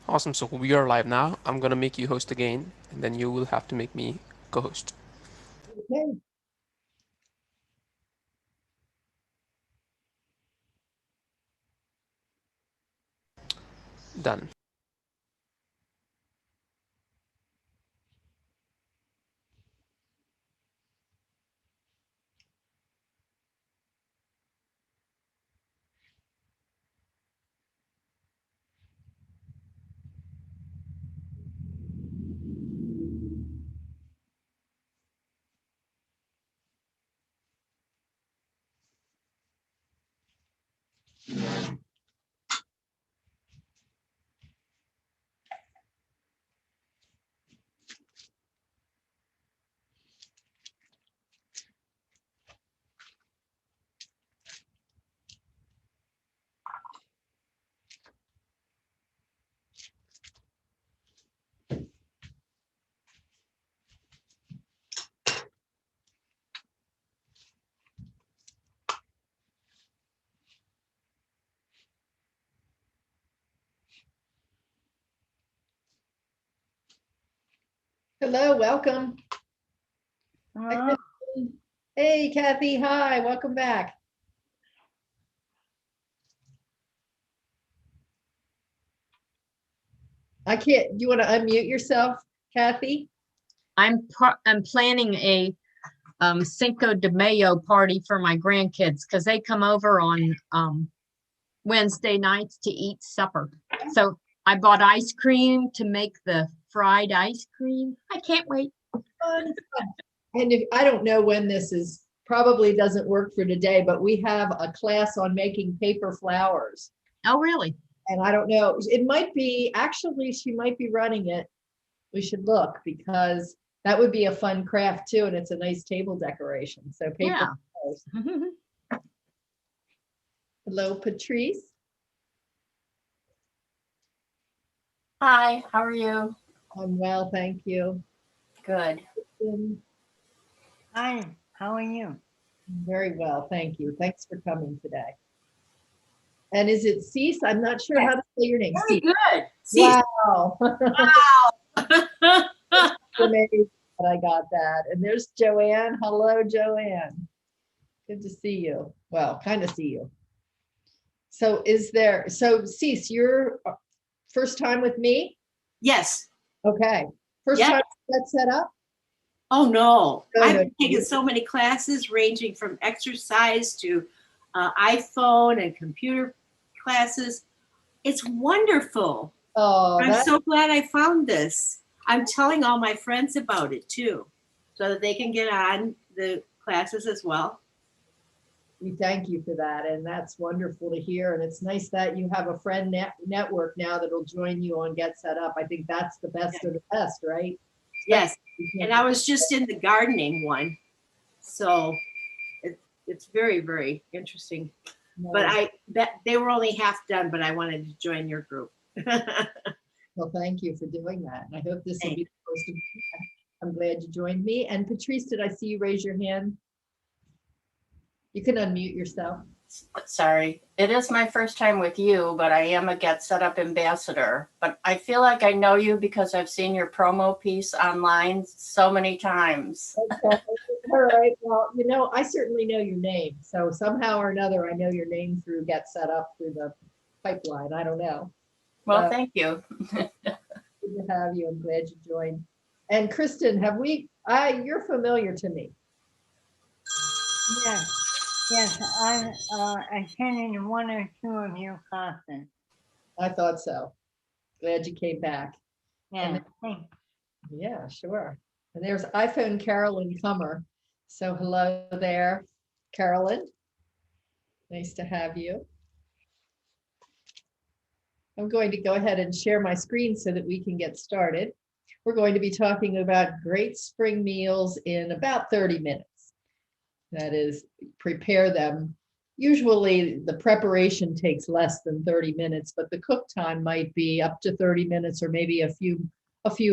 Awesome. So we are live now. I'm gonna make you host again, and then you will have to make me co-host. Okay. Done. Hello, welcome. Hi, Oh, Kristen. Hey, Kathy. Hi, welcome back. I can't, do you want to unmute yourself, Kathy? I'm planning a Cinco de Mayo party for my grandkids because they come over on Wednesday nights to eat supper. So I bought ice cream to make the fried ice cream. I can't wait. Fun. And if, I don't know when this is, probably doesn't work for today, but we have a class on making paper flowers. Oh, really? And I don't know, it might be, actually, she might be running it. We should look because that would be a fun craft too. And it's a nice table decoration. So paper Yeah. flowers. Hello, Patrice. Hi, how are you? I'm well, thank you. Good. Hi, how are you? Very well, thank you. Thanks for coming today. And is it Cease? I'm not sure how to say your name. Very Cease. good. See, Wow. wow. Amazing that I got that. And there's Joanne. Hello, Joanne. Good to see you. Well, kind of see you. So Cease, you're first time with me? Yes. Okay. First Yeah. time that's set up? Oh, no. No, I've no. taken so many classes ranging from exercise to iPhone and computer classes. It's wonderful. Oh, I'm so glad I found this. I'm telling all my friends about it too, so that they can get on the classes as well. we thank you for that. And that's wonderful to hear. And it's nice that you have a friend network now that'll join you on Get Set Up. I think that's the best of the best, right? Yes. And I was just in the gardening one. So it's very, very interesting. But I bet they were only half done, but I wanted to join your group. Well, thank you for doing that. And I hope this will be the most. I'm glad you joined me. And Patrice, did I see you raise your hand? You can unmute yourself. Sorry, it is my first time with you, but I am a Get Set Up ambassador. But I feel like I know you because I've seen your promo piece online so many times. Okay. All right. Well, I certainly know your name. So somehow or another, I know your name through Get Set Up through the pipeline. I don't know. Well, thank you. Good to have you. I'm glad you joined. And Kristen, you're familiar to me. Yes, I attended one or two of your classes. I thought so. Glad you came back. Yeah, Yeah, sure. And there's iPhone Carolyn Comer. So hello there, Carolyn. Nice to have you. I'm going to go ahead and share my screen so that we can get started. We're going to be talking about great spring meals in about 30 minutes. That is, prepare them. Usually the preparation takes less than 30 minutes, but the cook time might be up to 30 minutes or maybe a few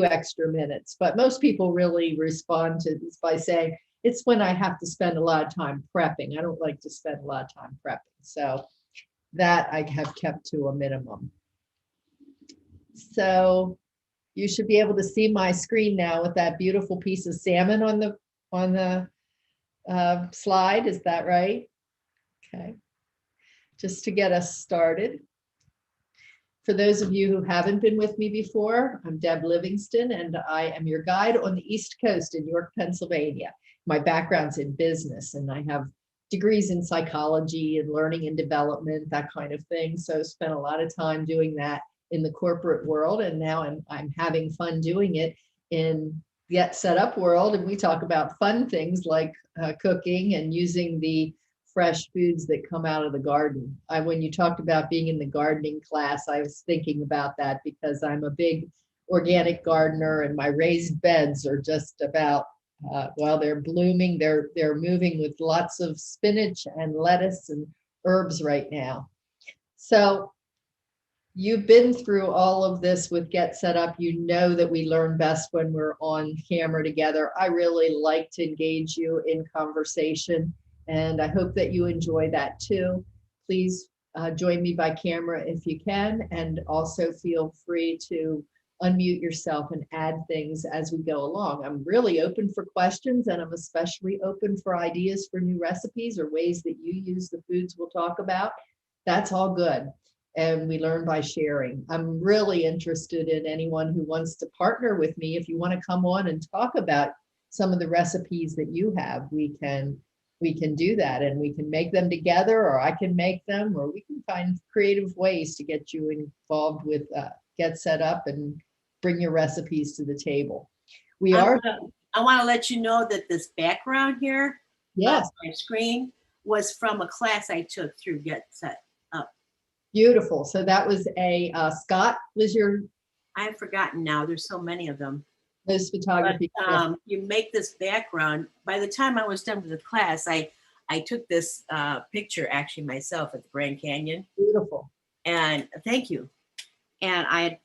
extra minutes. But most people really respond to this by saying, it's when I have to spend a lot of time prepping. I don't like to spend a lot of time prepping. So that I have kept to a minimum. So you should be able to see my screen now with that beautiful piece of salmon on the slide. Is that right? Okay. Just to get us started. For those of you who haven't been with me before, I'm Deb Livingston, and I am your guide on the East Coast in York, Pennsylvania. My background's in business, and I have degrees in psychology and learning and development, that kind of thing. So spent a lot of time doing that in the corporate world, and now I'm having fun doing it in Get Set Up world. And we talk about fun things like cooking and using the fresh foods that come out of the garden. When you talked about being in the gardening class, I was thinking about that because I'm a big organic gardener, and my raised beds are just about, well, they're blooming. They're moving with lots of spinach and lettuce and herbs right now. So you've been through all of this with Get Set Up. You know that we learn best when we're on camera together. I really like to engage you in conversation, and I hope that you enjoy that too. Please join me by camera if you can, and also feel free to unmute yourself and add things as we go along. I'm really open for questions, and I'm especially open for ideas for new recipes or ways that you use the foods we'll talk about. That's all good. And we learn by sharing. I'm really interested in anyone who wants to partner with me. If you want to come on and talk about some of the recipes that you have, we can do that, and we can make them together, or I can make them, or we can find creative ways to get you involved with Get Set Up and bring your recipes to the table. I want to let you know that this background here, yes, my screen, was from a class I took through Get Set Up. Beautiful. So that was a Scott was your. I've forgotten now. There's so many of them. Those photography. But, you make this background. By the time I was done with the class, I took this picture actually myself at the Grand Canyon. Beautiful. And thank you. And I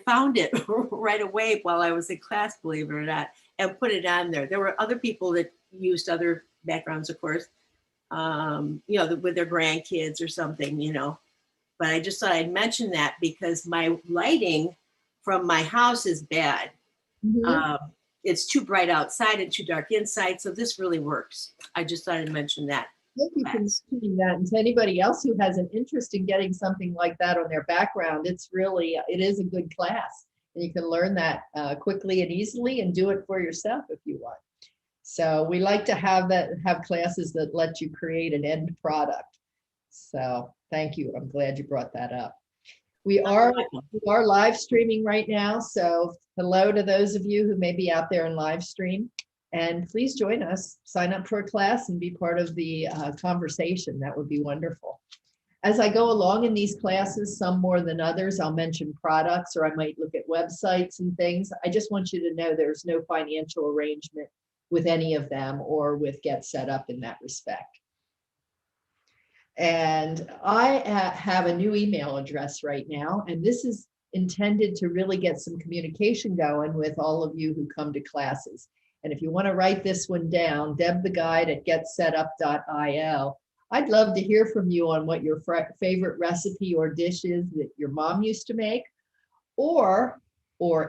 found it right away while I was in class, believe it or not, and put it on there. There were other people that used other backgrounds, of course, you know, with their grandkids or something, you know. But I just thought I'd mention that because my lighting from my house is bad. Mm-hmm. It's too bright outside and too dark inside. So this really works. I just thought I'd mention that. Thank you for mentioning that. And to anybody else who has an interest in getting something like that on their background, it is a good class. And you can learn that quickly and easily and do it for yourself if you want. So we like to have classes that let you create an end product. So thank you. I'm glad you brought that up. We are live streaming right now. So hello to those of you who may be out there in live stream. And please join us, sign up for a class and be part of the conversation. That would be wonderful. As I go along in these classes, some more than others, I'll mention products, or I might look at websites and things. I just want you to know there's no financial arrangement with any of them or with Get Set Up in that respect. And I have a new email address right now, and this is intended to really get some communication going with all of you who come to classes. And if you want to write this one down, debtheguide@getsetup.io. I'd love to hear from you on what your favorite recipe or dish is that your mom used to make, or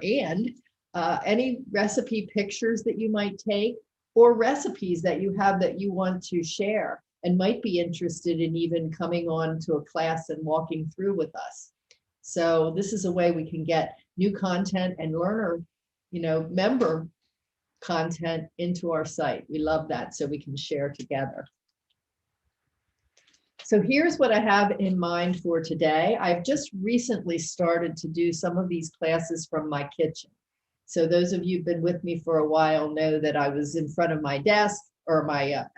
any recipe pictures that you might take, or recipes that you have that you want to share and might be interested in even coming on to a class and walking through with us. So this is a way we can get new content and learner, member content into our site. We love that, so we can share together. So here's what I have in mind for today. I've just recently started to do some of these classes from my kitchen. So those of you who've been with me for a while know that I was in front of my desk, or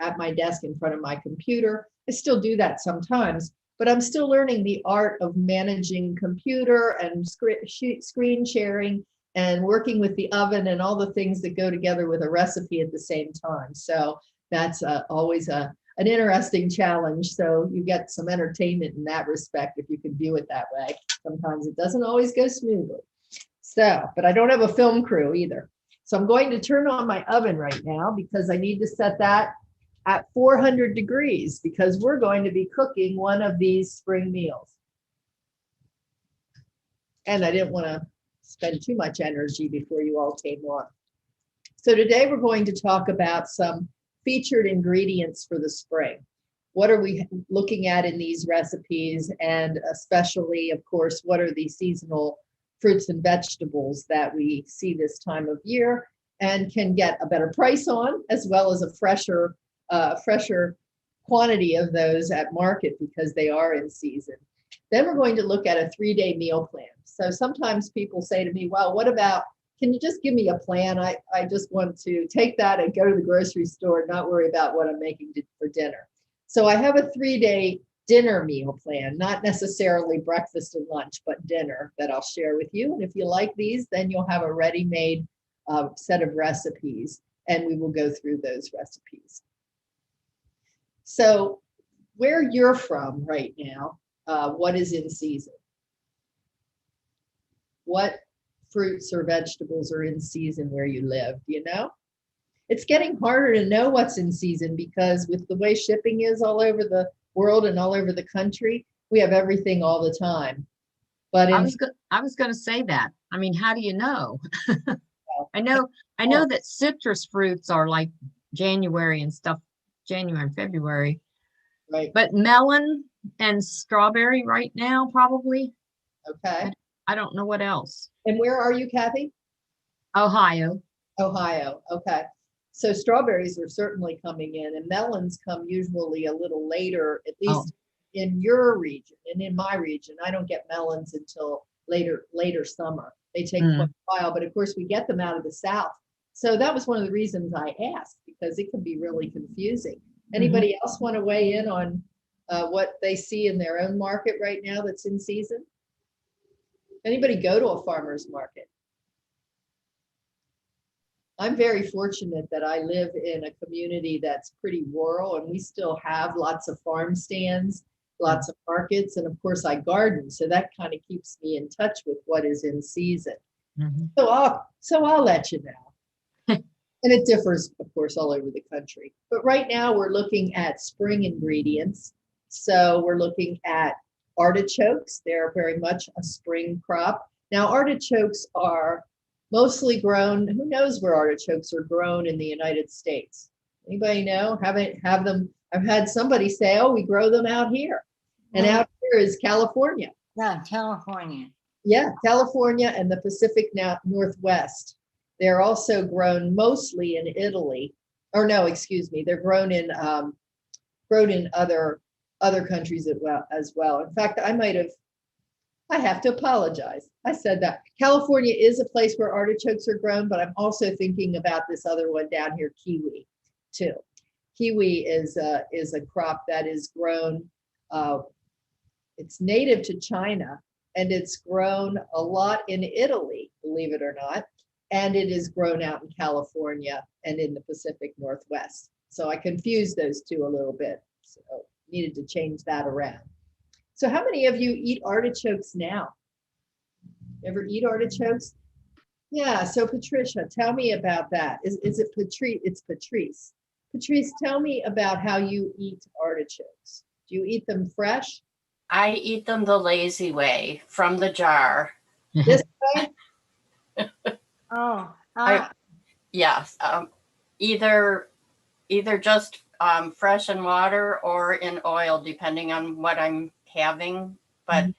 at my desk in front of my computer. I still do that sometimes, but I'm still learning the art of managing computer and screen sharing and working with the oven and all the things that go together with a recipe at the same time. So that's always an interesting challenge. So you get some entertainment in that respect if you can view it that way. Sometimes it doesn't always go smoothly. So, but I don't have a film crew either. So I'm going to turn on my oven right now because I need to set that at 400 degrees because we're going to be cooking one of these spring meals. And I didn't want to spend too much energy before you all came on. So today we're going to talk about some featured ingredients for the spring. What are we looking at in these recipes? And especially, of course, what are the seasonal fruits and vegetables that we see this time of year and can get a better price on, as well as a fresher quantity of those at market because they are in season. Then we're going to look at a 3-day meal plan. So sometimes people say to me, well, what about, can you just give me a plan? I just want to take that and go to the grocery store and not worry about what I'm making for dinner. So I have a 3-day dinner meal plan, not necessarily breakfast and lunch, but dinner that I'll share with you. And if you like these, then you'll have a ready-made set of recipes, and we will go through those recipes. So where you're from right now, what is in season? What fruits or vegetables are in season where you live? Do you know? It's getting harder to know what's in season because with the way shipping is all over the world and all over the country, we have everything all the time. But I was going to say that. I mean, how do you know? I know that citrus fruits are like January and stuff, January and February. right, But melon and strawberry right now, probably. okay. I don't know what else. And where are you, Kathy? Ohio. Ohio, okay. So strawberries are certainly coming in, and melons come usually a little later, at least in your region and in my region. I don't get melons until later summer. They take quite a while, but of course we get them out of the South. So that was one of the reasons I asked, because it can be really confusing. Anybody else want to weigh in on what they see in their own market right now that's in season? Anybody go to a farmer's market? I'm very fortunate that I live in a community that's pretty rural, and we still have lots of farm stands, lots of markets, and of course I garden, so that kind of keeps me in touch with what is in season. So I'll let you know. And it differs, of course, all over the country. But right now we're looking at spring ingredients. So we're looking at artichokes. They're very much a spring crop. Now artichokes are mostly grown. Who knows where artichokes are grown in the United States? Anybody know? I've had somebody say, oh, we grow them out here. And out here is California. Yeah, California. Yeah, California and the Pacific Northwest. They're also grown mostly in Italy. Or no, excuse me. They're grown in other countries as well. In fact, I have to apologize. I said that. California is a place where artichokes are grown, but I'm also thinking about this other one down here, kiwi, too. Kiwi is a crop that is grown. It's native to China, and it's grown a lot in Italy, believe it or not. And it is grown out in California and in the Pacific Northwest. So I confused those two a little bit. So needed to change that around. So how many of you eat artichokes now? Ever eat artichokes? Yeah, so Patricia, tell me about that. Is it Patrice? It's Patrice. Patrice, tell me about how you eat artichokes. Do you eat them fresh? I eat them the lazy way, from the jar. This way? Oh, Yes, either just fresh in water or in oil, depending on what I'm having. But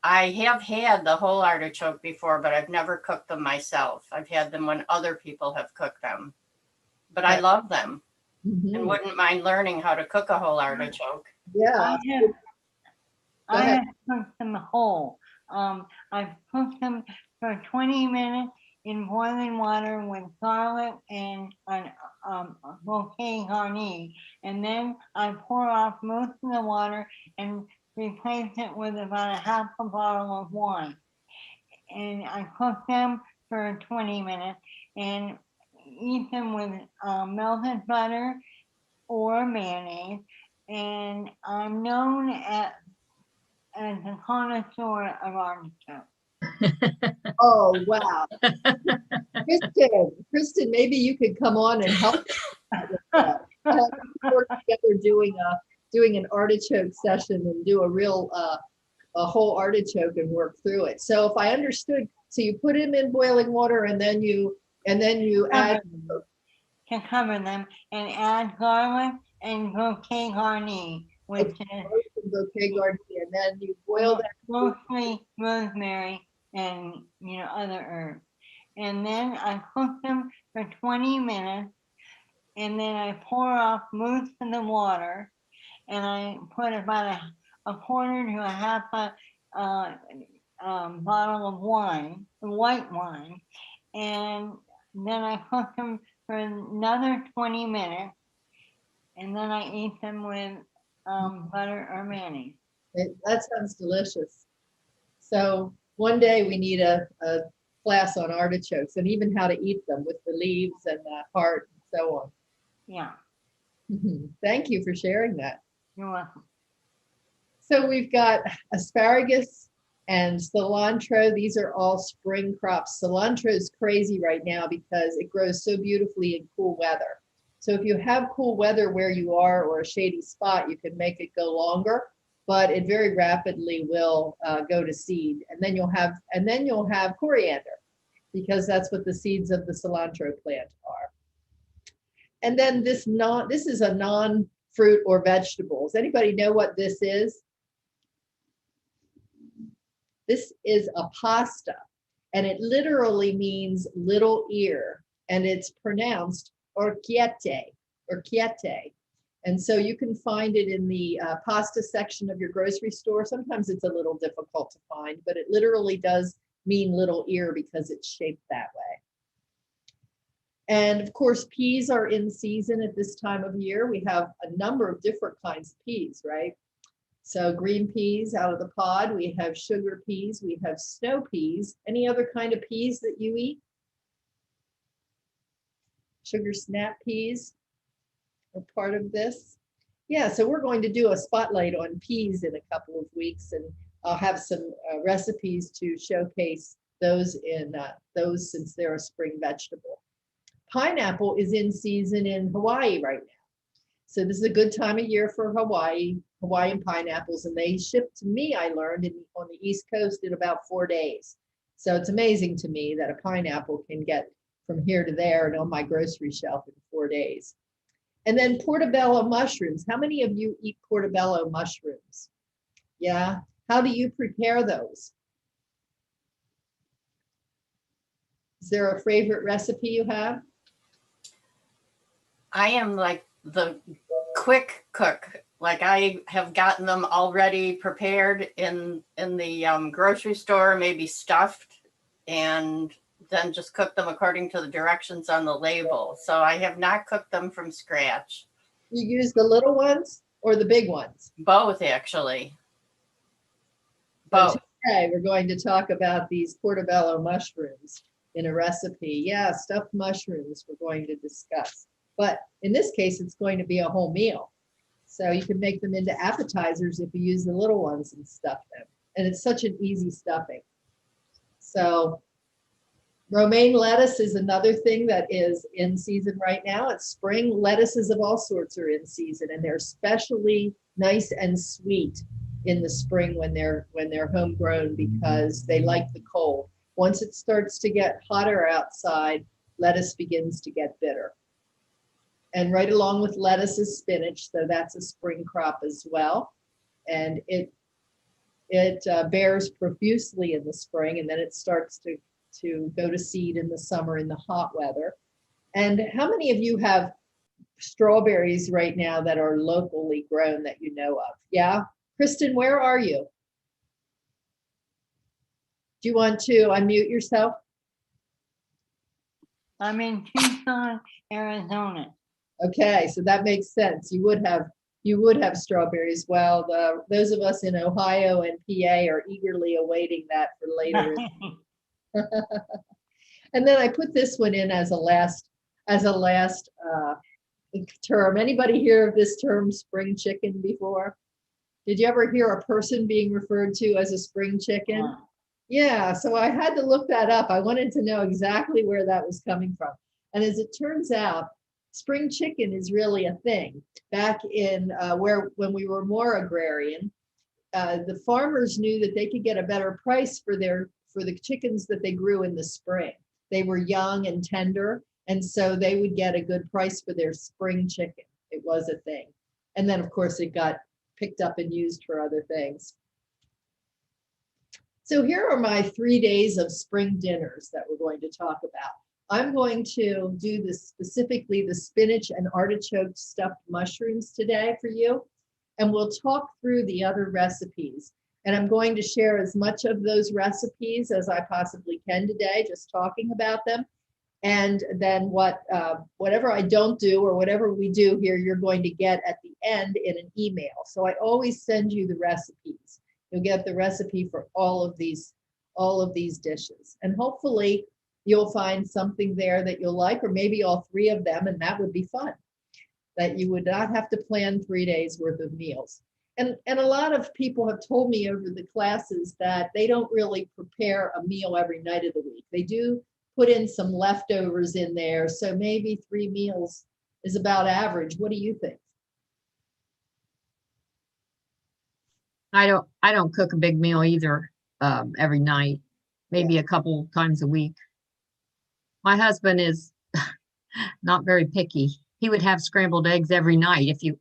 I have had the whole artichoke before, but I've never cooked them myself. I've had them when other people have cooked them. But I love them and wouldn't mind learning how to cook a whole artichoke. Yeah. I have cooked them whole. I've cooked them for 20 minutes in boiling water with garlic and bouquet garni. And then I pour off most of the water and replace it with about a half a bottle of wine. And I cook them for 20 minutes and eat them with melted butter or mayonnaise. And I'm known as a connoisseur of artichoke. Oh, wow. Kristen, maybe you could come on and help us with that. Work together doing an artichoke session and do a whole artichoke and work through it. So if I understood, So you put them in boiling water and then you add, to cover them and add garlic and bouquet garni, which is bouquet garni, and then you boil that. mostly rosemary and, other herbs. And then I cook them for 20 minutes, and then I pour off most of the water, and I put about a quarter to a half bottle of wine, white wine, and then I cook them for another 20 minutes, and then I eat them with butter or mayonnaise. That sounds delicious. So one day we need a class on artichokes and even how to eat them with the leaves and the heart and so on. Yeah, Thank you for sharing that. you're welcome. So we've got asparagus and cilantro. These are all spring crops. Cilantro is crazy right now because it grows so beautifully in cool weather. So if you have cool weather where you are or a shady spot, you can make it go longer, but it very rapidly will go to seed. And then you'll have coriander because that's what the seeds of the cilantro plant are. And then this is a non-fruit or vegetables. Anybody know what this is? This is a pasta, and it literally means little ear, and it's pronounced orecchiette. And so you can find it in the pasta section of your grocery store. Sometimes it's a little difficult to find, but it literally does mean little ear because it's shaped that way. And of course, peas are in season at this time of year. We have a number of different kinds of peas, right? So green peas out of the pod, we have sugar peas, we have snow peas. Any other kind of peas that you eat? Sugar snap peas are part of this. Yeah, so we're going to do a spotlight on peas in a couple of weeks, and I'll have some recipes to showcase those since they're a spring vegetable. Pineapple is in season in Hawaii right now. So this is a good time of year for Hawaiian pineapples, and they ship to me, I learned, on the East Coast in about 4 days. So it's amazing to me that a pineapple can get from here to there and on my grocery shelf in 4 days. And then portobello mushrooms. How many of you eat portobello mushrooms? Yeah. How do you prepare those? Is there a favorite recipe you have? I am like the quick cook. Like I have gotten them already prepared in the grocery store, maybe stuffed, and then just cook them according to the directions on the label. So I have not cooked them from scratch. You use the little ones or the big ones? Both, actually. Both. Okay, we're going to talk about these portobello mushrooms in a recipe. Yeah, stuffed mushrooms we're going to discuss. But in this case, it's going to be a whole meal. So you can make them into appetizers if you use the little ones and stuff them. And it's such an easy stuffing. So romaine lettuce is another thing that is in season right now. It's spring. Lettuces of all sorts are in season, and they're especially nice and sweet in the spring when they're homegrown because they like the cold. Once it starts to get hotter outside, lettuce begins to get bitter. And right along with lettuce is spinach, so that's a spring crop as well. And it bears profusely in the spring, and then it starts to go to seed in the summer in the hot weather. And how many of you have strawberries right now that are locally grown that you know of? Yeah? Kristen, where are you? Do you want to unmute yourself? I'm in Tucson, Arizona. Okay, so that makes sense. You would have strawberries. Well, those of us in Ohio and PA are eagerly awaiting that for later. And then I put this one in as a last term. Anybody hear of this term spring chicken before? Did you ever hear a person being referred to as a spring chicken? Yeah, so I had to look that up. I wanted to know exactly where that was coming from. And as it turns out, spring chicken is really a thing. Back in when we were more agrarian, the farmers knew that they could get a better price for their for the chickens that they grew in the spring. They were young and tender, and so they would get a good price for their spring chicken. It was a thing. And then, of course, it got picked up and used for other things. So here are my 3 days of spring dinners that we're going to talk about. I'm going to do this specifically the spinach and artichoke stuffed mushrooms today for you. And we'll talk through the other recipes. And I'm going to share as much of those recipes as I possibly can today, just talking about them. And then whatever I don't do or whatever we do here, you're going to get at the end in an email. So I always send you the recipes. You'll get the recipe for all of these dishes. And hopefully you'll find something there that you'll like, or maybe all 3 of them, and that would be fun. That you would not have to plan 3 days worth of meals. And a lot of people have told me over the classes that they don't really prepare a meal every night of the week. They do put in some leftovers in there. So maybe 3 meals is about average. What do you think? I don't cook a big meal either every night, maybe a couple times a week. My husband is not very picky. He would have scrambled eggs every night if you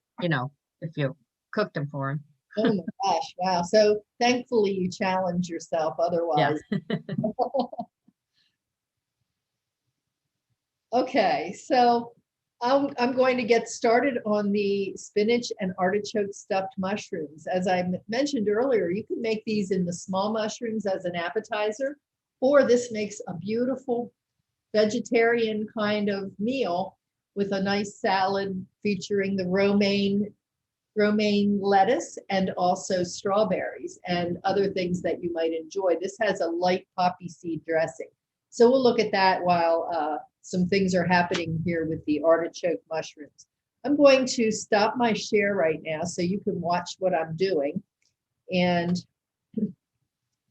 cooked them for him. Oh my gosh, wow. So thankfully you challenge yourself otherwise. Yeah. Okay, so I'm going to get started on the spinach and artichoke stuffed mushrooms. As I mentioned earlier, you can make these in the small mushrooms as an appetizer, or this makes a beautiful vegetarian kind of meal with a nice salad featuring the romaine lettuce and also strawberries and other things that you might enjoy. This has a light poppy seed dressing. So we'll look at that while some things are happening here with the artichoke mushrooms. I'm going to stop my share right now so you can watch what I'm doing. And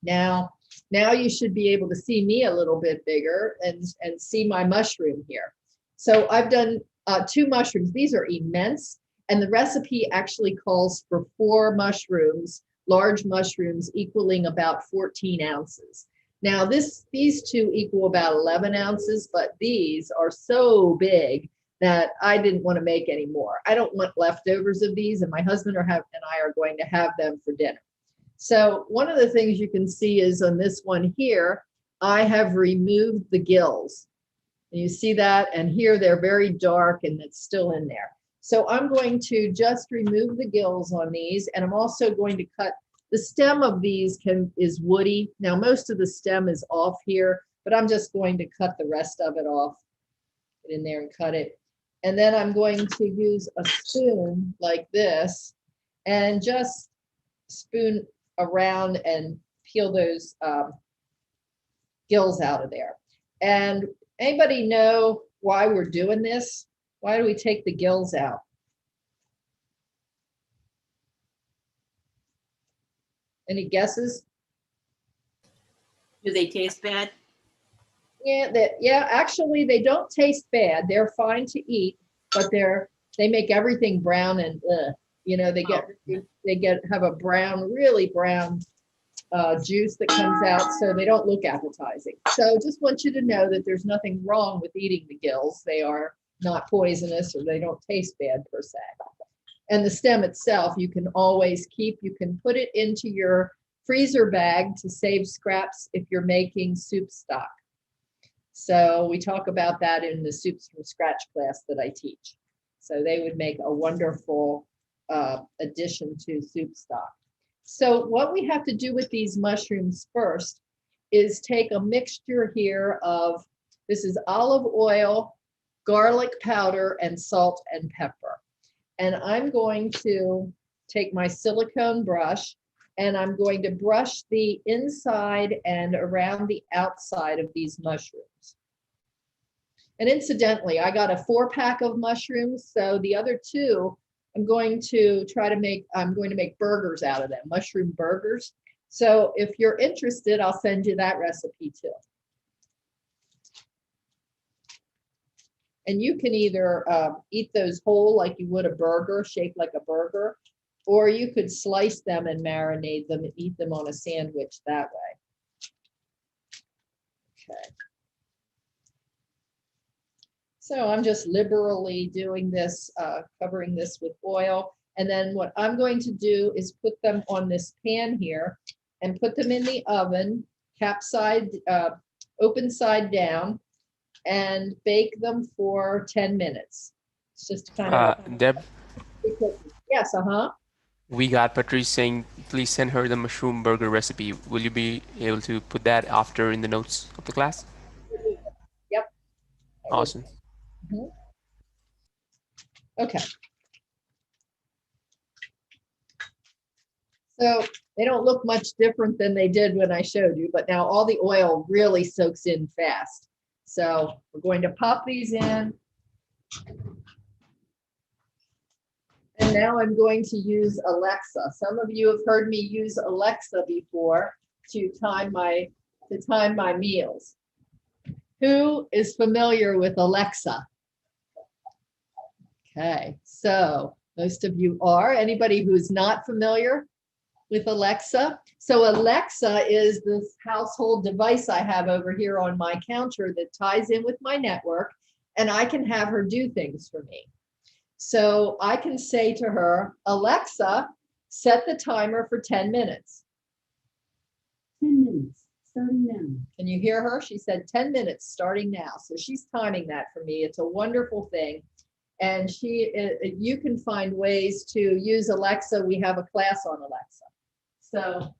now you should be able to see me a little bit bigger and see my mushroom here. So I've done 2 mushrooms. These are immense. And the recipe actually calls for 4 mushrooms, large mushrooms equaling about 14 ounces. Now these 2 equal about 11 ounces, but these are so big that I didn't want to make any more. I don't want leftovers of these, and my husband and I are going to have them for dinner. So one of the things you can see is on this one here, I have removed the gills. And you see that, and here they're very dark and it's still in there. So I'm going to just remove the gills on these, and I'm also going to cut the stem of these is woody. Now most of the stem is off here, but I'm just going to cut the rest of it off. Get in there and cut it. And then I'm going to use a spoon like this and just spoon around and peel those gills out of there. And anybody know why we're doing this? Why do we take the gills out? Any guesses? Do they taste bad? Yeah, actually they don't taste bad. They're fine to eat, but they make everything brown and they have a really brown juice that comes out, so they don't look appetizing. So just want you to know that there's nothing wrong with eating the gills. They are not poisonous, or they don't taste bad per se. And the stem itself, you can always keep. You can put it into your freezer bag to save scraps if you're making soup stock. So we talk about that in the soups from scratch class that I teach. So they would make a wonderful addition to soup stock. So what we have to do with these mushrooms first is take a mixture here of, this is olive oil, garlic powder, and salt and pepper. And I'm going to take my silicone brush and I'm going to brush the inside and around the outside of these mushrooms. And incidentally, I got a 4-pack of mushrooms, so the other 2, I'm going to make burgers out of them, mushroom burgers. So if you're interested, I'll send you that recipe too. And you can either eat those whole like you would a burger, shaped like a burger, or you could slice them and marinate them and eat them on a sandwich that way. Okay. So I'm just liberally doing this, covering this with oil. And then what I'm going to do is put them on this pan here and put them in the oven, open side down, and bake them for 10 minutes. It's just kind of. Deb, Yes, we got Patrice saying, please send her the mushroom burger recipe. Will you be able to put that after in the notes of the class? Yep. Awesome. Mhm. Okay. So they don't look much different than they did when I showed you, but now all the oil really soaks in fast. So we're going to pop these in. And now I'm going to use Alexa. Some of you have heard me use Alexa before to time my meals. Who is familiar with Alexa? Okay, so most of you are. Anybody who's not familiar with Alexa? So Alexa is this household device I have over here on my counter that ties in with my network, and I can have her do things for me. So I can say to her, Alexa, set the timer for 10 minutes. 10 minutes, starting now. Can you hear her? She said 10 minutes starting now. So she's timing that for me. It's a wonderful thing. And you can find ways to use Alexa. We have a class on Alexa. So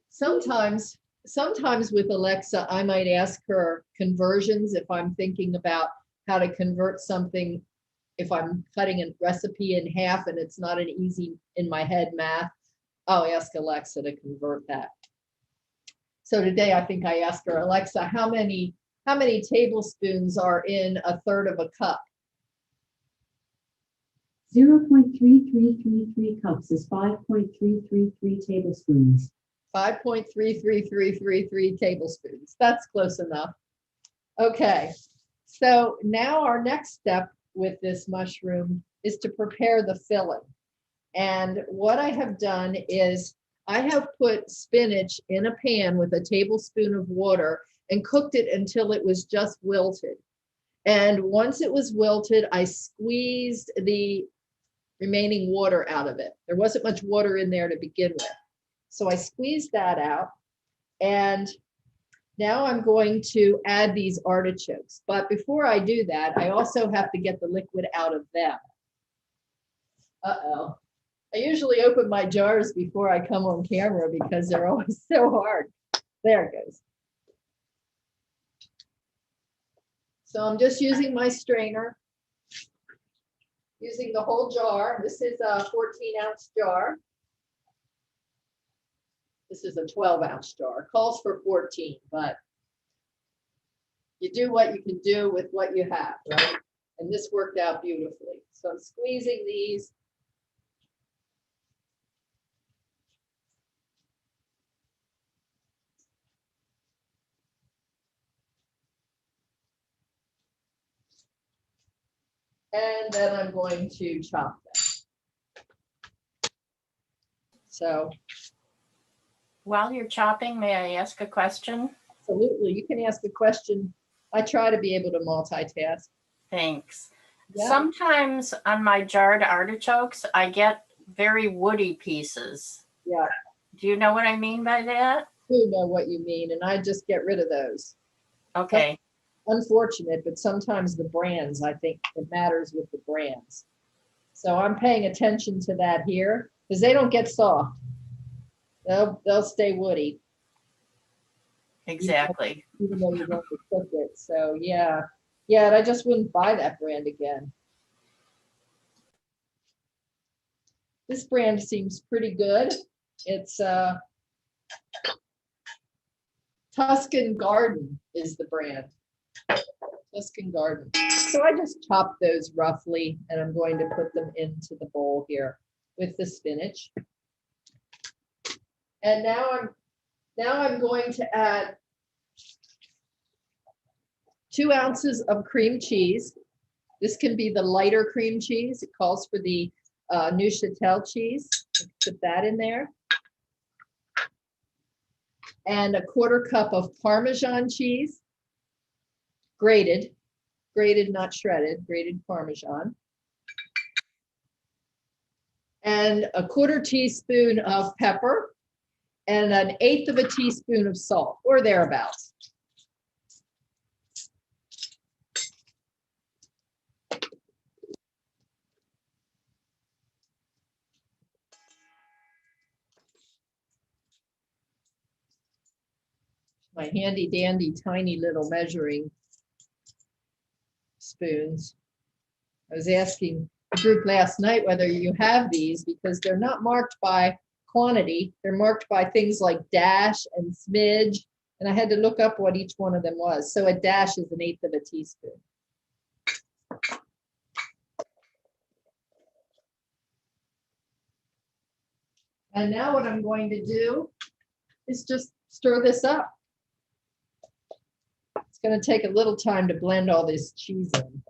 sometimes with Alexa, I might ask her conversions if I'm thinking about how to convert something, if I'm cutting a recipe in half and it's not an easy in my head math, I'll ask Alexa to convert that. So today I think I asked her, Alexa, how many tablespoons are in a third of a cup? 0.3333 cups is 5.333 tablespoons. 5.33333 tablespoons. That's close enough. Okay, so now our next step with this mushroom is to prepare the filling. And what I have done is I have put spinach in a pan with a tablespoon of water and cooked it until it was just wilted. And once it was wilted, I squeezed the remaining water out of it. There wasn't much water in there to begin with. So I squeezed that out. And now I'm going to add these artichokes. But before I do that, I also have to get the liquid out of them. Uh-oh. I usually open my jars before I come on camera because they're always so hard. There it goes. So I'm just using my strainer, using the whole jar. This is a 14-ounce jar. This is a 12-ounce jar. Calls for 14, but you do what you can do with what you have, right? And this worked out beautifully. So I'm squeezing these. And then I'm going to chop them. So. While you're chopping, may I ask a question? Absolutely, you can ask a question. I try to be able to multitask. Thanks. Yeah. Sometimes on my jarred artichokes, I get very woody pieces. Yeah, Do you know what I mean by that? I do know what you mean, and I just get rid of those. Okay. Unfortunate, but sometimes the brands, I think it matters with the brands. So I'm paying attention to that here because they don't get soft. They'll stay woody. Exactly. Even though you want to cook it. So yeah, and I just wouldn't buy that brand again. This brand seems pretty good. It's Tuscan Garden is the brand. Tuscan Garden. So I just chopped those roughly, and I'm going to put them into the bowl here with the spinach. And now I'm going to add 2 ounces of cream cheese. This can be the lighter cream cheese. It calls for the Neuchâtel cheese. Put that in there. and a 1/4 cup of Parmesan cheese, grated, not shredded, grated Parmesan, and a 1/4 teaspoon of pepper, and 1/8 of a teaspoon of salt, or thereabouts. My handy dandy tiny little measuring spoons. I was asking the group last night whether you have these because they're not marked by quantity. They're marked by things like dash and smidge. And I had to look up what each one of them was. So a dash is 1/8 of a teaspoon. And now what I'm going to do is just stir this up. It's going to take a little time to blend all this cheese in.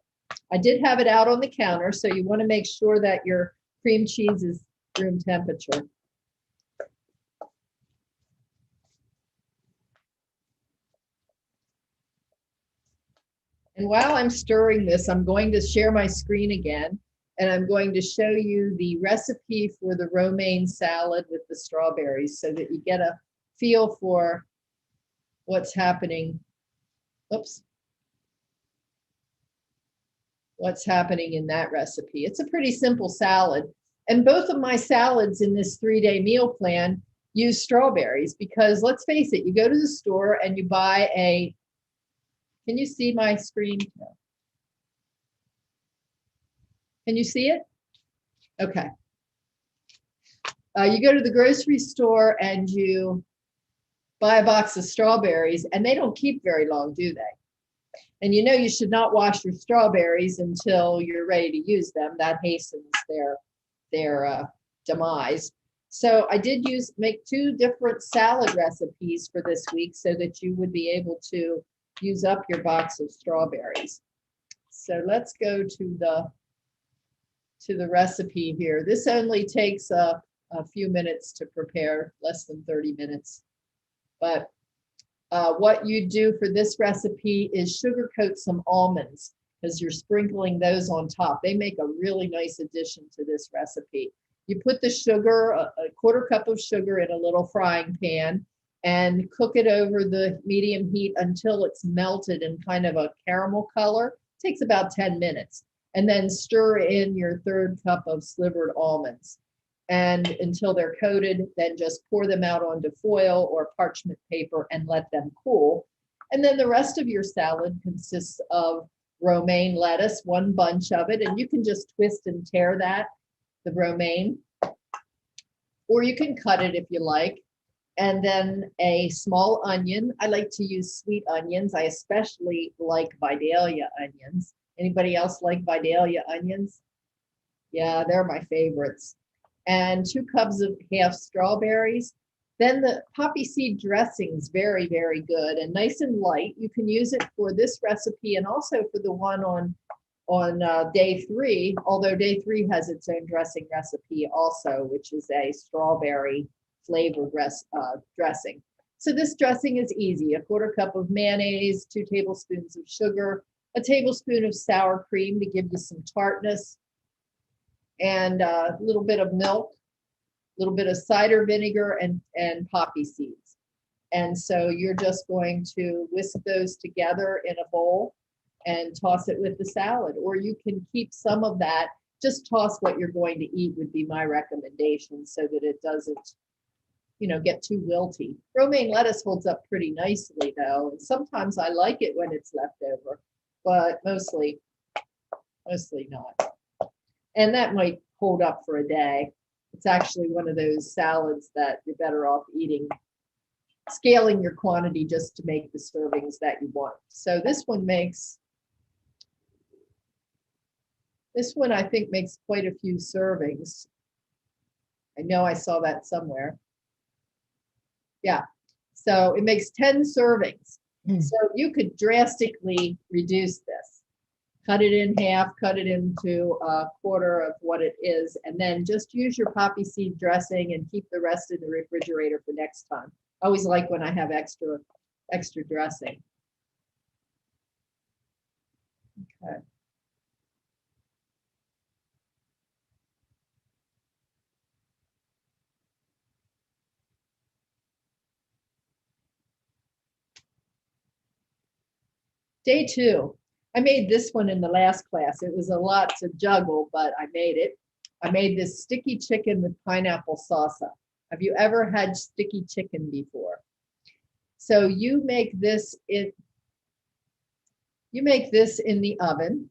I did have it out on the counter, so you want to make sure that your cream cheese is room temperature. And while I'm stirring this, I'm going to share my screen again, and I'm going to show you the recipe for the romaine salad with the strawberries so that you get a feel for what's happening. Oops. What's happening in that recipe. It's a pretty simple salad. And both of my salads in this 3-day meal plan use strawberries because let's face it, you go to the store and you buy a, can you see my screen? No. Can you see it? Okay. You go to the grocery store and you buy a box of strawberries and they don't keep very long, do they? And you know you should not wash your strawberries until you're ready to use them. That hastens their demise. So I did make 2 different salad recipes for this week so that you would be able to use up your box of strawberries. So let's go to the recipe here. This only takes a few minutes to prepare, less than 30 minutes. But what you do for this recipe is sugarcoat some almonds because you're sprinkling those on top. They make a really nice addition to this recipe. You put the sugar, a 1/4 cup of sugar in a little frying pan and cook it over the medium heat until it's melted in kind of a caramel color. It takes about 10 minutes. And then stir in your 1/3 cup of slivered almonds. And until they're coated, then just pour them out onto foil or parchment paper and let them cool. And then the rest of your salad consists of romaine lettuce, 1 bunch of it, and you can just twist and tear the romaine, or you can cut it if you like. And then a small onion. I like to use sweet onions. I especially like Vidalia onions. Anybody else like Vidalia onions? Yeah, they're my favorites. And 2 cups of half strawberries. Then the poppy seed dressing is very, very good and nice and light. You can use it for this recipe and also for the one on day 3, although day 3 has its own dressing recipe also, which is a strawberry flavored dressing. So this dressing is easy. A 1/4 cup of mayonnaise, 2 tablespoons of sugar, a tablespoon of sour cream to give you some tartness, and a little bit of milk, a little bit of cider vinegar, and poppy seeds. And so you're just going to whisk those together in a bowl and toss it with the salad. Or you can keep some of that, just toss what you're going to eat would be my recommendation so that it doesn't, get too wilty. Romaine lettuce holds up pretty nicely though. And sometimes I like it when it's left over, but mostly not. And that might hold up for a day. It's actually one of those salads that you're better off scaling your quantity just to make the servings that you want. So this one I think makes quite a few servings. I know I saw that somewhere. Yeah, so it makes 10 servings. So you could drastically reduce this. Cut it in half, cut it into a 1/4 of what it is, and then just use your poppy seed dressing and keep the rest in the refrigerator for next time. I always like when I have extra dressing. Okay. Day 2. I made this one in the last class. It was a lot to juggle, but I made it. I made this sticky chicken with pineapple salsa. Have you ever had sticky chicken before? So you make this in the oven,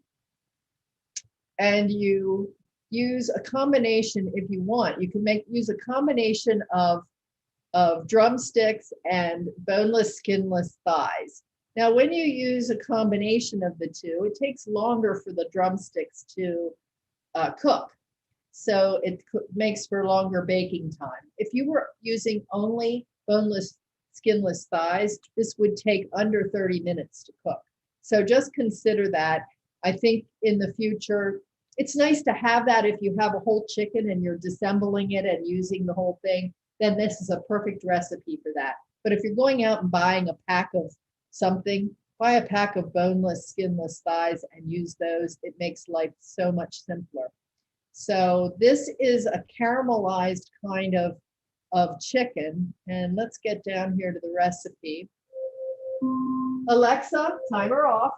and you use a combination if you want. You can use a combination of drumsticks and boneless, skinless thighs. Now, when you use a combination of the two, it takes longer for the drumsticks to cook. So it makes for longer baking time. If you were using only boneless, skinless thighs, this would take under 30 minutes to cook. So just consider that. I think in the future, it's nice to have that if you have a whole chicken and you're disassembling it and using the whole thing, then this is a perfect recipe for that. But if you're going out and buying a pack of something, buy a pack of boneless, skinless thighs and use those. It makes life so much simpler. So this is a caramelized kind of chicken. And let's get down here to the recipe. Alexa, timer off.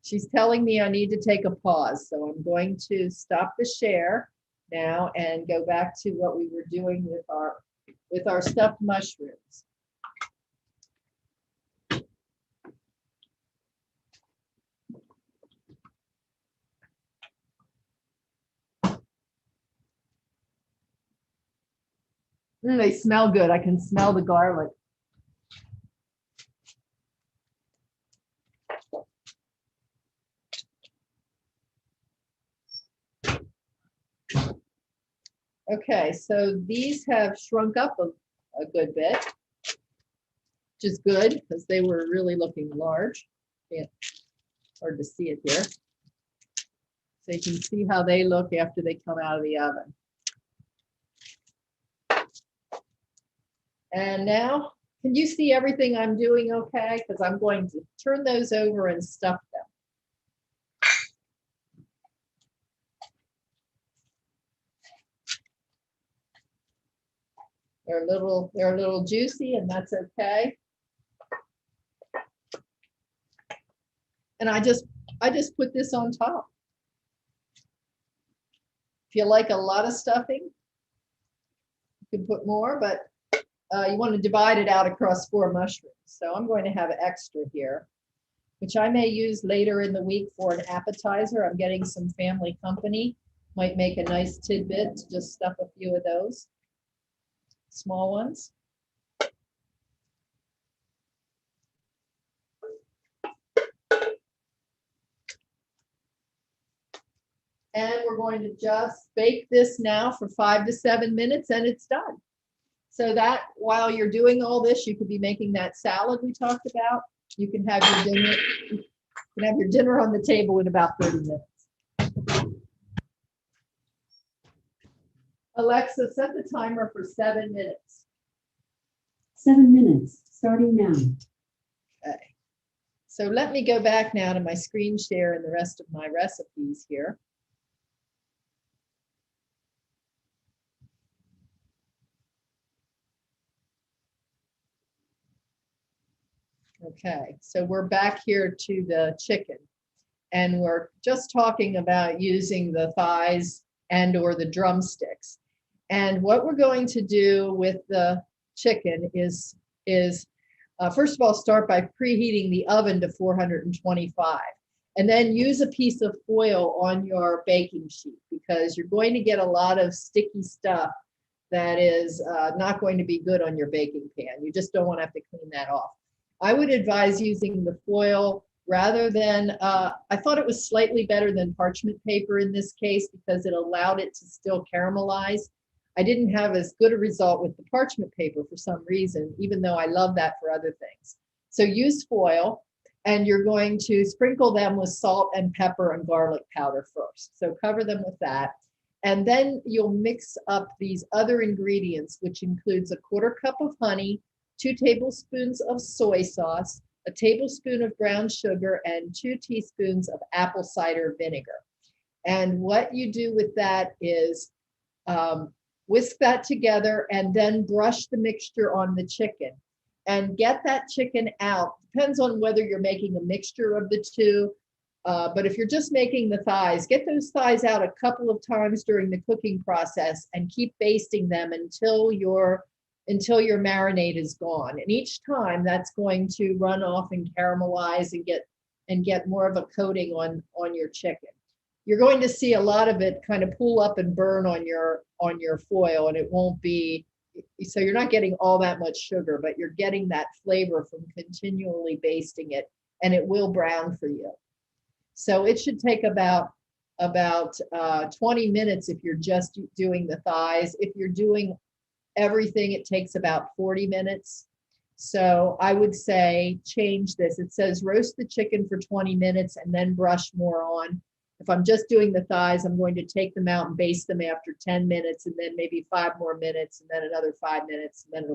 She's telling me I need to take a pause. So I'm going to stop the share now and go back to what we were doing with our stuffed mushrooms. They smell good. I can smell the garlic. Okay, so these have shrunk up a good bit, which is good because they were really looking large. Yeah, hard to see it here. So you can see how they look after they come out of the oven. And now, can you see everything I'm doing okay? Because I'm going to turn those over and stuff them. They're a little juicy, and that's okay. And I just put this on top. If you like a lot of stuffing, you can put more, but you want to divide it out across 4 mushrooms. So I'm going to have extra here, which I may use later in the week for an appetizer. I'm getting some family company. Might make a nice tidbit to just stuff a few of those small ones. And we're going to just bake this now for 5 to 7 minutes and it's done. So that while you're doing all this, you could be making that salad we talked about. You can have your dinner. You can have your dinner on the table in about 30 minutes. Alexa, set the timer for 7 minutes. 7 minutes, starting now. Okay. So let me go back now to my screen share and the rest of my recipes here. Okay, so we're back here to the chicken, and we're just talking about using the thighs and or the drumsticks. And what we're going to do with the chicken is first of all, start by preheating the oven to 425, and then use a piece of foil on your baking sheet because you're going to get a lot of sticky stuff that is not going to be good on your baking pan. You just don't want to have to clean that off. I would advise using the foil rather than, I thought it was slightly better than parchment paper in this case because it allowed it to still caramelize. I didn't have as good a result with the parchment paper for some reason, even though I love that for other things. So use foil, and you're going to sprinkle them with salt and pepper and garlic powder first. So cover them with that. And then you'll mix up these other ingredients, which includes a 1/4 cup of honey, 2 tablespoons of soy sauce, a tablespoon of brown sugar, and 2 teaspoons of apple cider vinegar. And what you do with that is whisk that together and then brush the mixture on the chicken and get that chicken out. Depends on whether you're making a mixture of the two. But if you're just making the thighs, get those thighs out a couple of times during the cooking process and keep basting them until your marinade is gone. And each time that's going to run off and caramelize and get more of a coating on your chicken. You're going to see a lot of it kind of pull up and burn on your foil, and it won't be, so you're not getting all that much sugar, but you're getting that flavor from continually basting it, and it will brown for you. So it should take about 20 minutes if you're just doing the thighs. If you're doing everything, it takes about 40 minutes. So I would say change this. It says roast the chicken for 20 minutes and then brush more on. If I'm just doing the thighs, I'm going to take them out and baste them after 10 minutes and then maybe 5 more minutes and then another 5 minutes, and then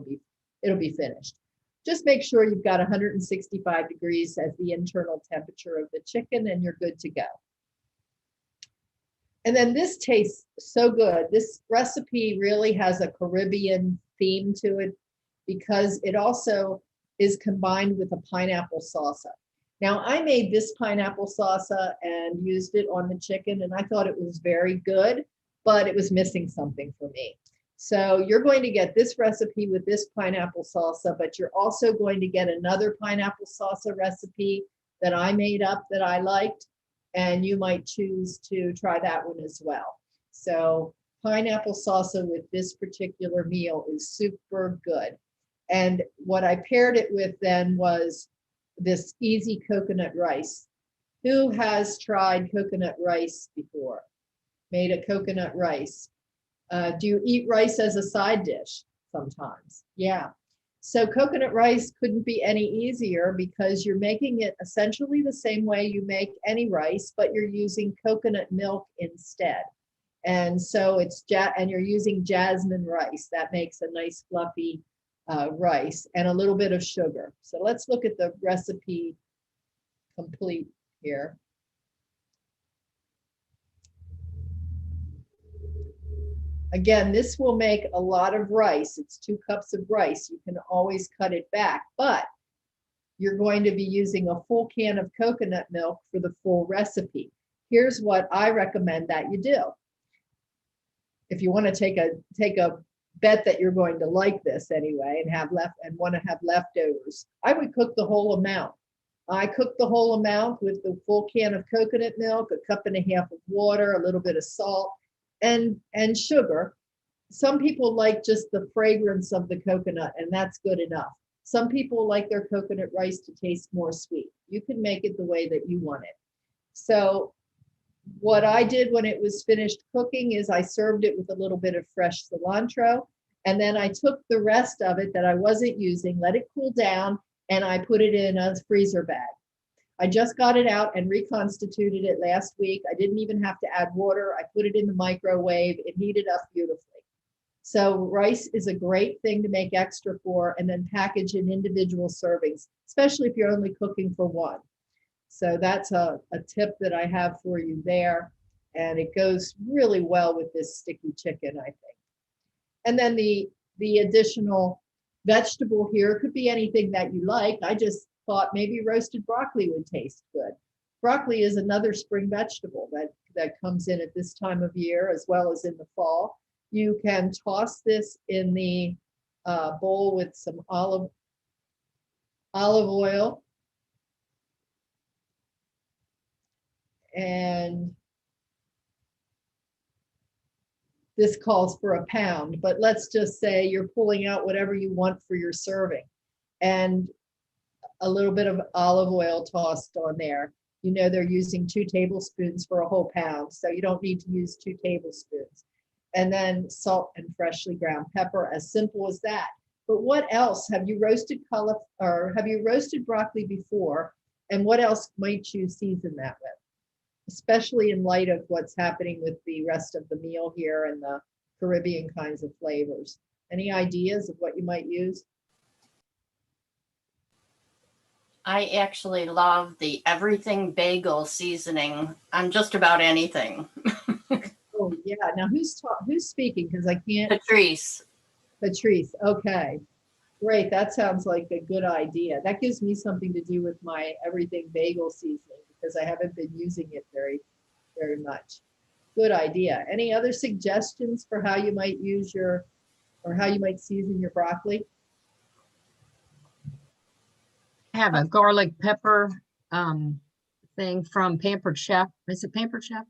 it'll be finished. Just make sure you've got 165 degrees as the internal temperature of the chicken, and you're good to go. And then this tastes so good. This recipe really has a Caribbean theme to it because it also is combined with a pineapple salsa. Now, I made this pineapple salsa and used it on the chicken, and I thought it was very good, but it was missing something for me. So you're going to get this recipe with this pineapple salsa, but you're also going to get another pineapple salsa recipe that I made up that I liked, and you might choose to try that one as well. So pineapple salsa with this particular meal is super good. And what I paired it with then was this easy coconut rice. Who has tried coconut rice before? Made a coconut rice. Do you eat rice as a side dish sometimes? Yeah. So coconut rice couldn't be any easier because you're making it essentially the same way you make any rice, but you're using coconut milk instead. And so and you're using jasmine rice. That makes a nice fluffy rice and a little bit of sugar. So let's look at the recipe complete here. Again, this will make a lot of rice. It's 2 cups of rice. You can always cut it back, but you're going to be using a full can of coconut milk for the full recipe. Here's what I recommend that you do. If you want to take a bet that you're going to like this anyway and want to have leftovers, I would cook the whole amount. I cooked the whole amount with the full can of coconut milk, 1.5 cups of water, a little bit of salt, and sugar. Some people like just the fragrance of the coconut, and that's good enough. Some people like their coconut rice to taste more sweet. You can make it the way that you want it. So what I did when it was finished cooking is I served it with a little bit of fresh cilantro, and then I took the rest of it that I wasn't using, let it cool down, and I put it in a freezer bag. I just got it out and reconstituted it last week. I didn't even have to add water. I put it in the microwave. It heated up beautifully. So rice is a great thing to make extra for and then package in individual servings, especially if you're only cooking for one. So that's a tip that I have for you there. And it goes really well with this sticky chicken, I think. And then the additional vegetable here could be anything that you like. I just thought maybe roasted broccoli would taste good. Broccoli is another spring vegetable that comes in at this time of year as well as in the fall. You can toss this in the bowl with some olive oil. And this calls for a pound, but let's just say you're pulling out whatever you want for your serving. And a little bit of olive oil tossed on there. You know they're using 2 tablespoons for a whole pound, so you don't need to use 2 tablespoons. And then salt and freshly ground pepper, as simple as that. But what else? Have you roasted broccoli before? And what else might you season that with? Especially in light of what's happening with the rest of the meal here and the Caribbean kinds of flavors. Any ideas of what you might use? I actually love the everything bagel seasoning on just about anything. Oh, yeah. Now who's speaking? Because I can't. Patrice. Patrice. Okay. Great. That sounds like a good idea. That gives me something to do with my everything bagel seasoning because I haven't been using it very, very much. Good idea. Any other suggestions for how you might use your, or how you might season your broccoli? I have a garlic pepper thing from Pampered Chef. Is it Pampered Chef?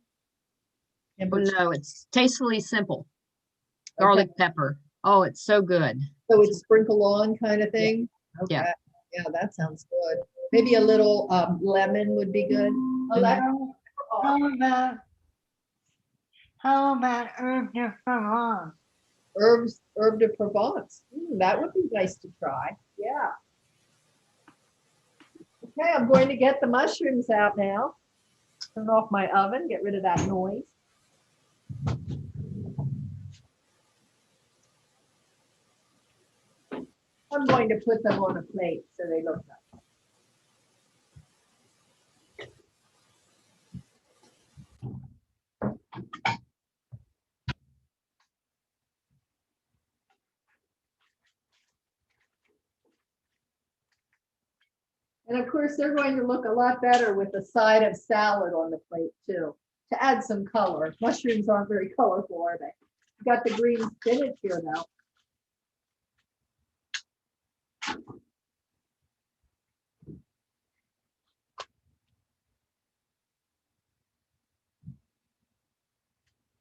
Oh, no, it's Tastefully Simple. Garlic pepper. Oh, it's so good. So it's sprinkle on kind of thing? Okay. Yeah. Yeah, that sounds good. Maybe a little lemon would be good. How about herb de Provence? Herb de Provence. That would be nice to try. Yeah. Okay, I'm going to get the mushrooms out now. Turn off my oven, get rid of that noise. I'm going to put them on a plate so they look nice. And of course, they're going to look a lot better with a side of salad on the plate too, to add some color. Mushrooms aren't very colorful, are they? Got the green spinach here now.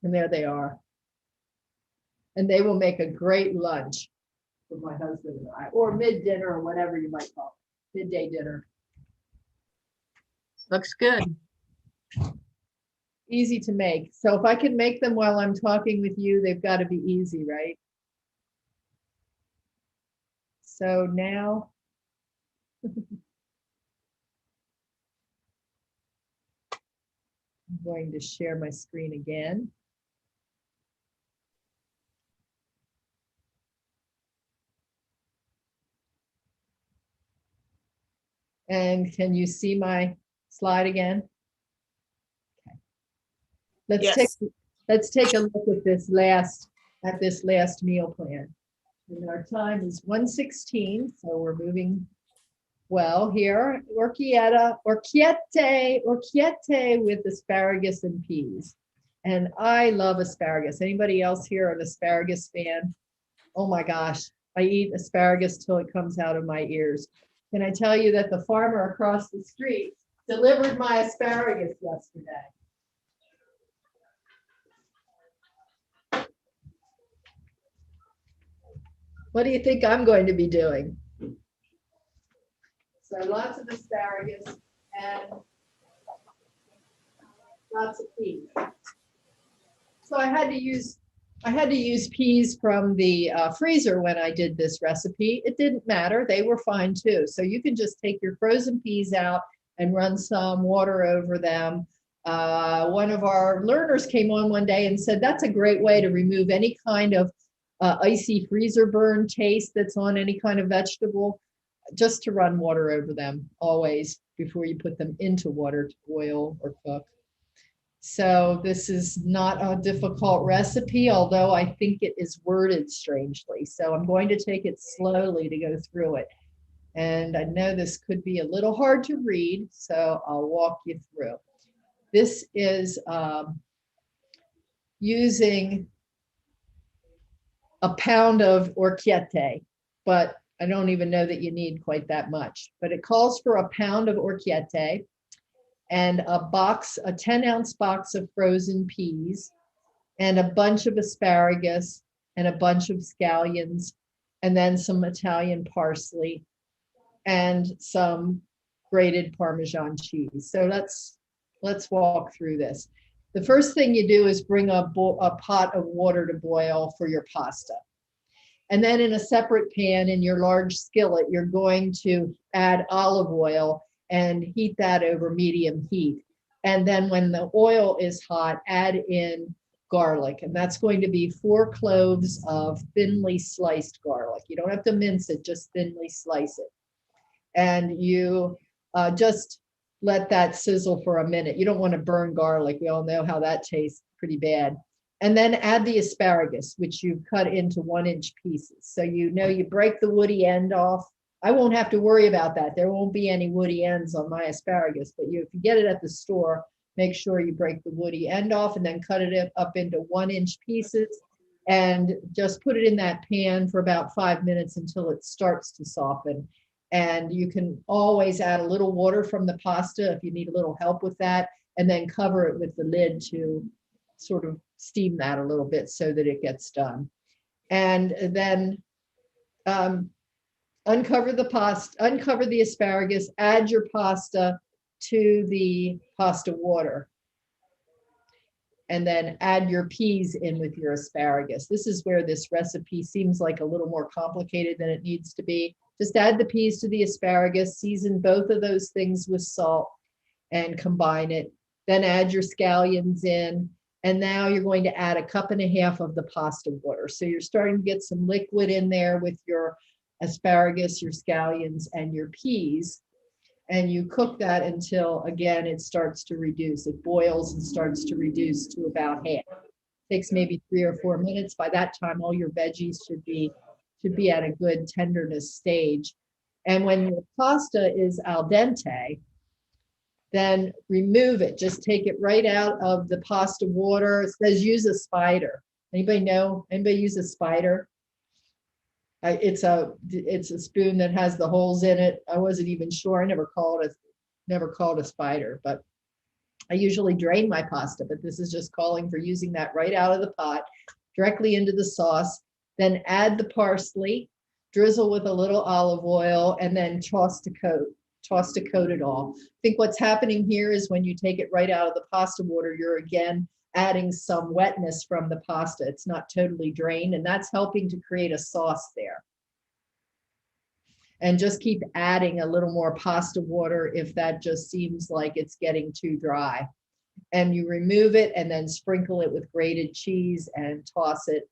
And there they are. And they will make a great lunch for my husband and I, or mid-dinner or whatever you might call it, midday dinner. Looks good. Easy to make. So if I can make them while I'm talking with you, they've got to be easy, right? So now, I'm going to share my screen again. And can you see my slide again? Okay. Let's take a look at this last meal plan. And our time is 1:16, so we're moving well here. Orchiette with asparagus and peas. And I love asparagus. Anybody else here an asparagus fan? Oh my gosh, I eat asparagus till it comes out of my ears. Can I tell you that the farmer across the street delivered my asparagus yesterday? What do you think I'm going to be doing? So lots of asparagus and lots of peas. So I had to use peas from the freezer when I did this recipe. It didn't matter. They were fine too. So you can just take your frozen peas out and run some water over them. One of our learners came on one day and said, that's a great way to remove any kind of icy freezer burn taste that's on any kind of vegetable, just to run water over them always before you put them into water to boil or cook. So this is not a difficult recipe, although I think it is worded strangely. So I'm going to take it slowly to go through it. And I know this could be a little hard to read, so I'll walk you through. This is using a pound of orchiette, but I don't even know that you need quite that much. But it calls for a pound of orchiette and a 10-ounce box of frozen peas and a bunch of asparagus and a bunch of scallions and then some Italian parsley and some grated Parmesan cheese. So let's walk through this. The first thing you do is bring a pot of water to boil for your pasta. And then in a separate pan in your large skillet, you're going to add olive oil and heat that over medium heat. And then when the oil is hot, add in garlic. And that's going to be 4 cloves of thinly sliced garlic. You don't have to mince it, just thinly slice it. and you just let that sizzle for a minute. You don't want to burn garlic. We all know how that tastes pretty bad. And then add the asparagus, which you've cut into 1-inch pieces. So you break the woody end off. I won't have to worry about that. There won't be any woody ends on my asparagus, but if you get it at the store, make sure you break the woody end off and then cut it up into 1-inch pieces and just put it in that pan for about 5 minutes until it starts to soften. And you can always add a little water from the pasta if you need a little help with that, and then cover it with the lid to sort of steam that a little bit so that it gets done. And then uncover the asparagus, add your pasta to the pasta water, and then add your peas in with your asparagus. This is where this recipe seems like a little more complicated than it needs to be. Just add the peas to the asparagus, season both of those things with salt, and combine it. Then add your scallions in, and now you're going to add 1.5 cups of the pasta water. So you're starting to get some liquid in there with your asparagus, your scallions, and your peas. And you cook that until, again, it starts to reduce. It boils and starts to reduce to about half. Takes maybe 3 or 4 minutes. By that time, all your veggies should be at a good tenderness stage. And when your pasta is al dente, then remove it. Just take it right out of the pasta water. It says use a spider. Anybody use a spider? It's a spoon that has the holes in it. I wasn't even sure. I never called a spider, but I usually drain my pasta, but this is just calling for using that right out of the pot, directly into the sauce. Then add the parsley, drizzle with a little olive oil, and then toss to coat it all. I think what's happening here is when you take it right out of the pasta water, you're again adding some wetness from the pasta. It's not totally drained, and that's helping to create a sauce there. And just keep adding a little more pasta water if that just seems like it's getting too dry. And you remove it and then sprinkle it with grated cheese and toss it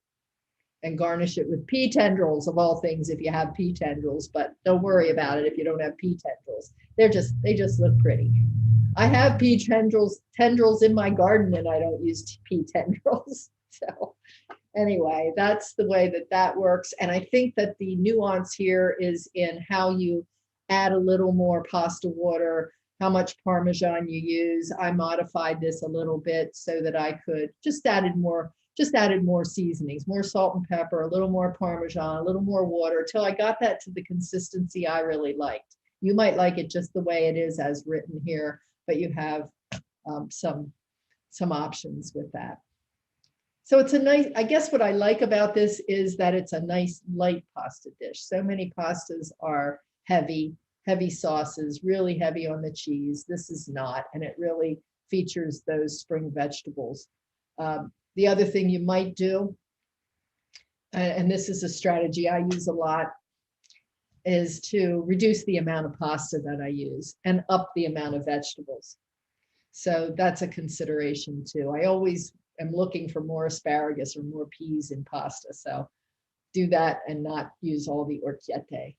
and garnish it with pea tendrils, of all things, if you have pea tendrils, but don't worry about it if you don't have pea tendrils. They just look pretty. I have pea tendrils in my garden, and I don't use pea tendrils. So anyway, that's the way that works. And I think that the nuance here is in how you add a little more pasta water, how much Parmesan you use. I modified this a little bit so that I could just added more seasonings, more salt and pepper, a little more Parmesan, a little more water, till I got that to the consistency I really liked. You might like it just the way it is as written here, but you have some options with that. So it's a nice, I guess what I like about this is that it's a nice light pasta dish. So many pastas are heavy sauces, really heavy on the cheese. This is not, and it really features those spring vegetables. The other thing you might do, and this is a strategy I use a lot, is to reduce the amount of pasta that I use and up the amount of vegetables. So that's a consideration too. I always am looking for more asparagus or more peas in pasta. So do that and not use all the orecchiette.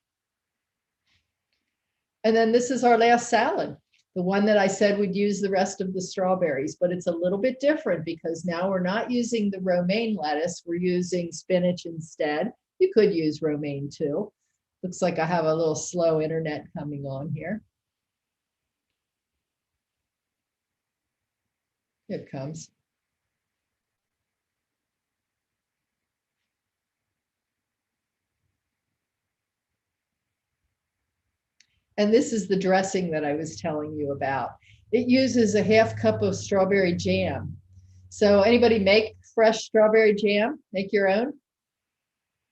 And then this is our last salad, the one that I said we'd use the rest of the strawberries, but it's a little bit different because now we're not using the romaine lettuce, we're using spinach instead. You could use romaine too. Looks like I have a little slow internet coming on here. Here it comes. And this is the dressing that I was telling you about. It uses a 1/2 cup of strawberry jam. So anybody make fresh strawberry jam? Make your own?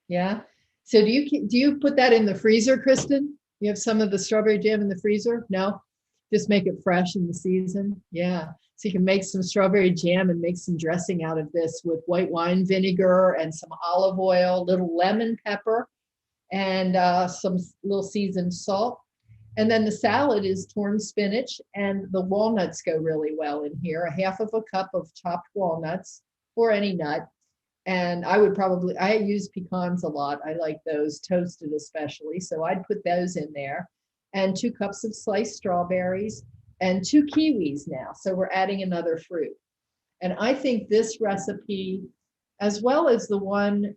Yeah. So do you put that in the freezer, Kristen? You have some of the strawberry jam in the freezer? No? Just make it fresh in the season? Yeah. So you can make some strawberry jam and make some dressing out of this with white wine vinegar and some olive oil, little lemon pepper, and some little seasoned salt. And then the salad is torn spinach, and the walnuts go really well in here. 1/2 cup of chopped walnuts, or any nut. And I use pecans a lot. I like those toasted especially. So I'd put those in there. and 2 cups of sliced strawberries and 2 kiwis now. So we're adding another fruit. And I think this recipe, as well as the one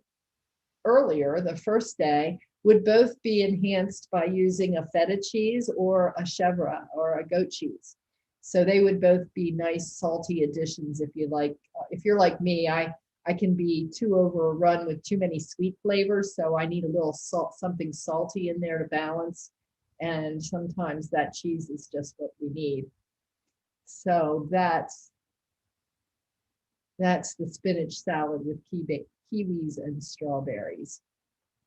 earlier, the first day, would both be enhanced by using a feta cheese or a chèvre or a goat cheese. So they would both be nice salty additions if you like. If you're like me, I can be too overrun with too many sweet flavors, so I need a little salt, something salty in there to balance. And sometimes that cheese is just what we need. So that's the spinach salad with kiwis and strawberries.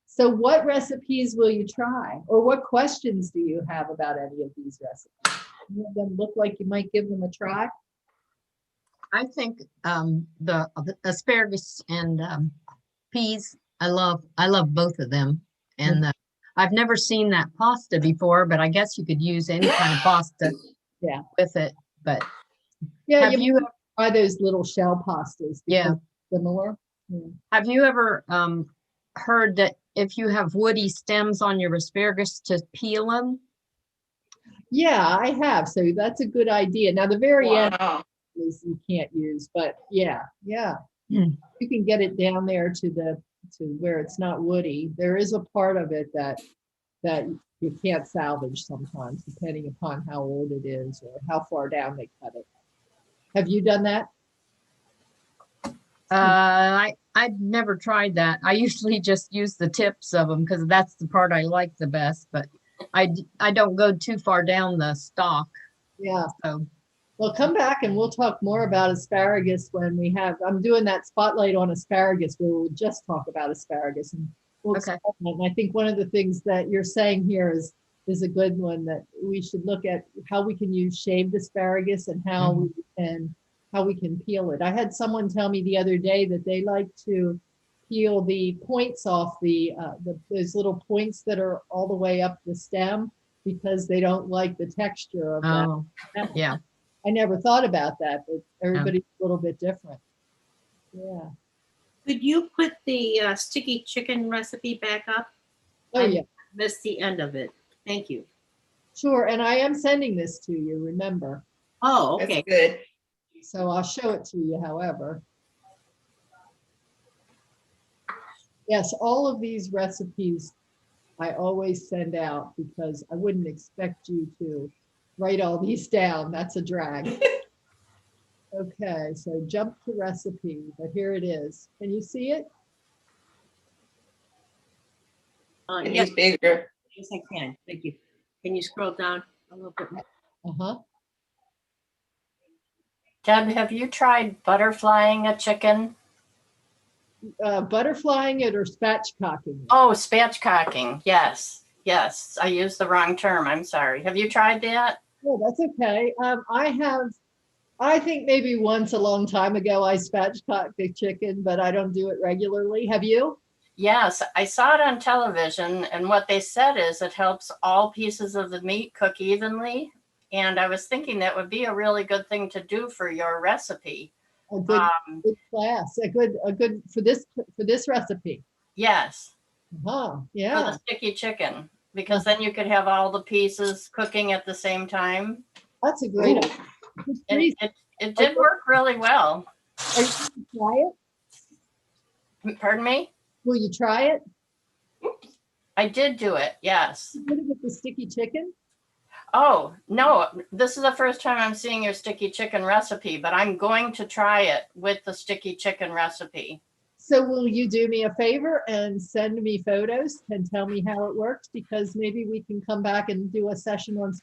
So what recipes will you try? Or what questions do you have about any of these recipes? Any of them look like you might give them a try? I think the asparagus and peas, I love both of them. And I've never seen that pasta before, but I guess you could use any kind of pasta Yeah. with it. But Yeah, have you you might try those little shell pastas. Yeah. because Similar. Yeah. have you ever heard that if you have woody stems on your asparagus to peel them? Yeah, I have. So that's a good idea. Now the very end Wow. is you can't use, but yeah. Hmm. You can get it down there to where it's not woody. There is a part of it that you can't salvage sometimes, depending upon how old it is or how far down they cut it. Have you done that? I've never tried that. I usually just use the tips of them because that's the part I like the best, but I don't go too far down the stalk. Yeah. So Well, come back and we'll talk more about asparagus when I'm doing that spotlight on asparagus where we'll just talk about asparagus. And we'll Okay. explore that. And I think one of the things that you're saying here is a good one, that we should look at how we can use shaved asparagus and how we can peel it. I had someone tell me the other day that they like to peel the points off those little points that are all the way up the stem because they don't like the texture of that. oh yeah. I never thought about that, but everybody's a little bit different. Yeah. Could you put the sticky chicken recipe back up? Oh, yeah, Missed the end of it. Thank you. sure. And I am sending this to you, remember? Oh, okay. That's good. So I'll show it to you, however. Yes, all of these recipes I always send out because I wouldn't expect you to write all these down. That's a drag. Okay, so jump to recipe, but here it is. Can you see it? Yes, Bigger. yes, I can. Thank you. Can you scroll down a little bit more? Uh-huh. Deb, have you tried butterflying a chicken? Butterflying it or spatchcocking it? Oh, spatchcocking. Yes. Yes. I used the wrong term. I'm sorry. Have you tried that? Oh, that's okay. I think maybe once a long time ago, I spatchcocked the chicken, but I don't do it regularly. Have you? Yes. I saw it on television, and what they said is it helps all pieces of the meat cook evenly. And I was thinking that would be a really good thing to do for your recipe. A good class, a good for this recipe. Yes. Uh-huh. For Yeah. the sticky chicken, because then you could have all the pieces cooking at the same time. That's a great idea. And Please, it did work really well. are you going to try it? Pardon me? Will you try it? I did do it. Yes. You did it with the sticky chicken? Oh, no, this is the first time I'm seeing your sticky chicken recipe, but I'm going to try it with the sticky chicken recipe. So will you do me a favor and send me photos and tell me how it works? Because maybe we can come back and do a session on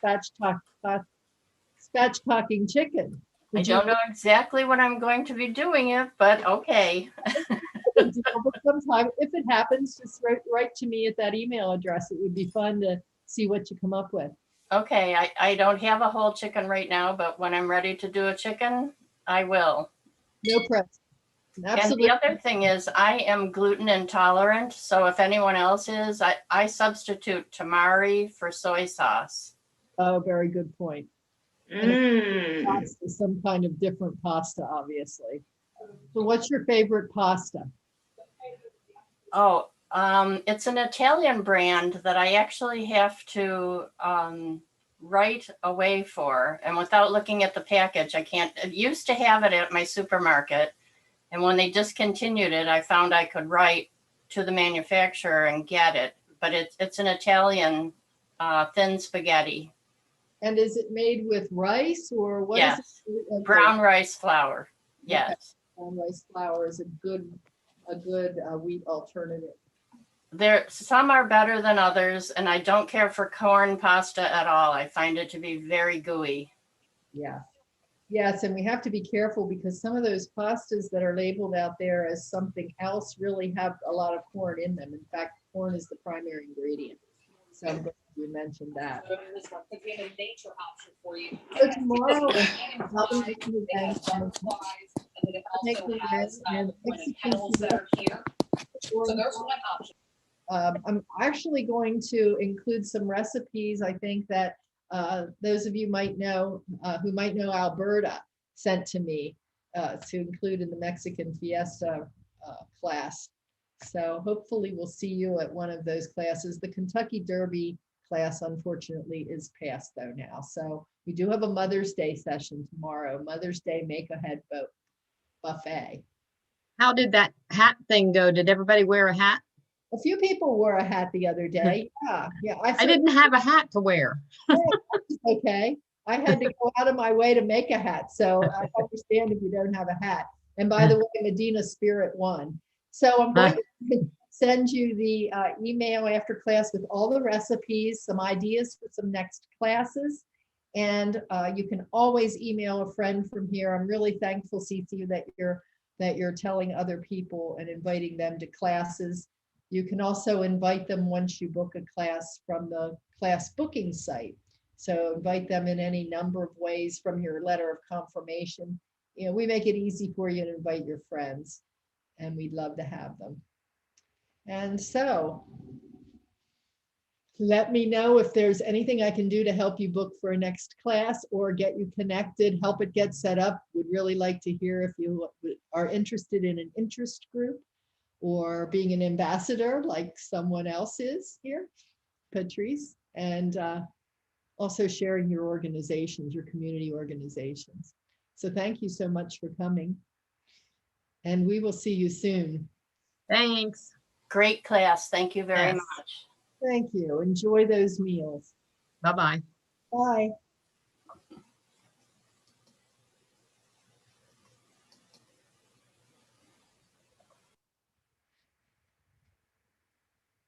spatchcocking chicken. I don't know exactly what I'm going to be doing it, but okay. Sometime, if it happens, just write to me at that email address. It would be fun to see what you come up with. Okay, I don't have a whole chicken right now, but when I'm ready to do a chicken, I will. No press. Absolutely. And the other thing is I am gluten intolerant. So if anyone else is, I substitute tamari for soy sauce. Oh, very good point. Pasta, some kind of different pasta, obviously. So what's your favorite pasta? Oh, It's an Italian brand that I actually have to write away for. And without looking at the package, I can't. I used to have it at my supermarket. And when they discontinued it, I found I could write to the manufacturer and get it. But it's an Italian thin spaghetti. And is it made with rice or what is Yes. it? Okay, Brown rice flour. Yes. brown rice flour is a good wheat alternative. Some are better than others, and I don't care for corn pasta at all. I find it to be very gooey. Yeah. Yes, and we have to be careful because some of those pastas that are labeled out there as something else really have a lot of corn in them. In fact, corn is the primary ingredient. So I'm glad you mentioned that. So tomorrow, I'll be making an event and execution. I'm actually going to include some recipes. I think that those of you might know who might know Alberta sent to me to include in the Mexican Fiesta class. So hopefully we'll see you at one of those classes. The Kentucky Derby class, unfortunately, is past though now. So we do have a Mother's Day session tomorrow, Mother's Day Make-A-Head buffet. How did that hat thing go? Did everybody wear a hat? A few people wore a hat the other day. Yeah. I didn't have a hat to wear. Okay. I had to go out of my way to make a hat. So I understand if you don't have a hat. And by the way, Medina Spirit won. So I'm going to send you the email after class with all the recipes, some ideas for some next classes. And you can always email a friend from here. I'm really thankful, Cece, that you're telling other people and inviting them to classes. You can also invite them once you book a class from the class booking site. So invite them in any number of ways from your letter of confirmation. You know, we make it easy for you to invite your friends, and we'd love to have them. And so let me know if there's anything I can do to help you book for a next class or get you connected, help it get set up. Would really like to hear if you are interested in an interest group or being an ambassador like someone else is here, Patrice, and also sharing your organizations, your community organizations. So thank you so much for coming. And we will see you soon. Thanks. Great class. Thank you very Yes. much. Thank you. Enjoy those meals. Bye-bye. Bye.